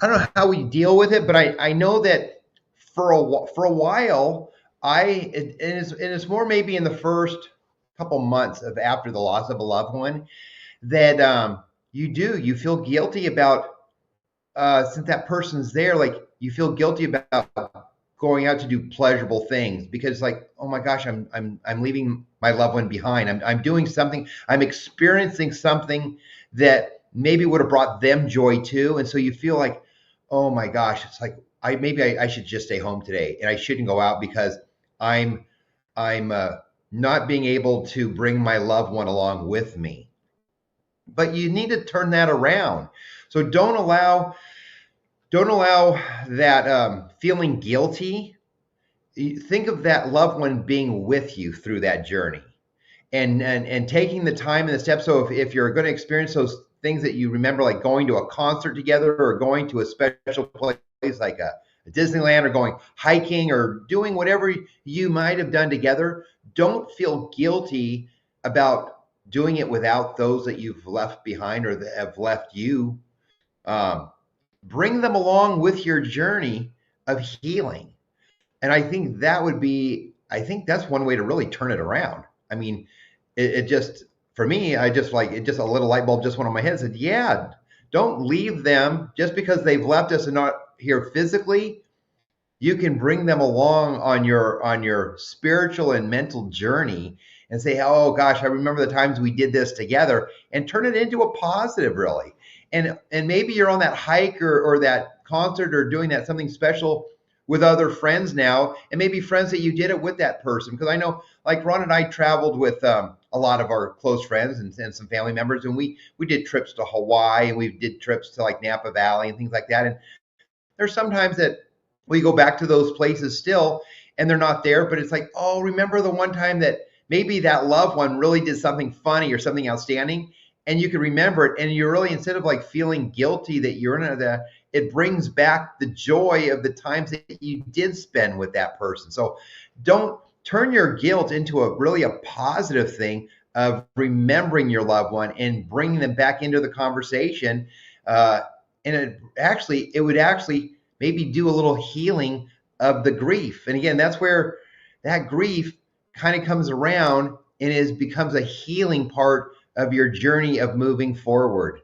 I don't know how we deal with it, but I know that for a while, and it's more maybe in the first couple months of after the loss of a loved one that you feel guilty about since that person's there, like you feel guilty about going out to do pleasurable things because like, oh my gosh, I'm leaving my loved one behind. I'm doing something, I'm experiencing something that maybe would have brought them joy too. And so you feel like, oh my gosh, it's like I should just stay home today and I shouldn't go out because I'm I'm not being able to bring my loved one along with me. But you need to turn that around. So don't allow that feeling guilty. Think of that loved one being with you through that journey and taking the time and the steps. So if you're going to experience those things that you remember, like going to a concert together or going to a special place like a Disneyland or going hiking or doing whatever you might have done together, don't feel guilty about doing it without those that you've left behind or that have left you. Um, Bring them along with your journey of healing. And I think that's one way to really turn it around. I mean, it just, for me, I just like, it just a little light bulb just went on my head and said, yeah, don't leave them just because they've left us and not here physically. You can bring them along on your spiritual and mental journey and say, oh gosh, I remember the times we did this together, and turn it into a positive really. And maybe you're on that hike or that concert or doing that something special with other friends now, and maybe friends that you did it with that person. Because I know, like Ron and I traveled with a lot of our close friends and some family members, and we did trips to Hawaii and we did trips to like Napa Valley and things like that. And there's sometimes that we go back to those places still and they're not there, but it's like, oh, remember the one time that maybe that loved one really did something funny or something outstanding, and you can remember it, and you're really, instead of like feeling guilty that you're in that, it brings back the joy of the times that you did spend with that person. So don't turn your guilt into a really a positive thing of remembering your loved one and bringing them back into the conversation. uh, and it would actually maybe do a little healing of the grief. And again, that's where that grief kind of comes around and becomes a healing part of your journey of moving forward.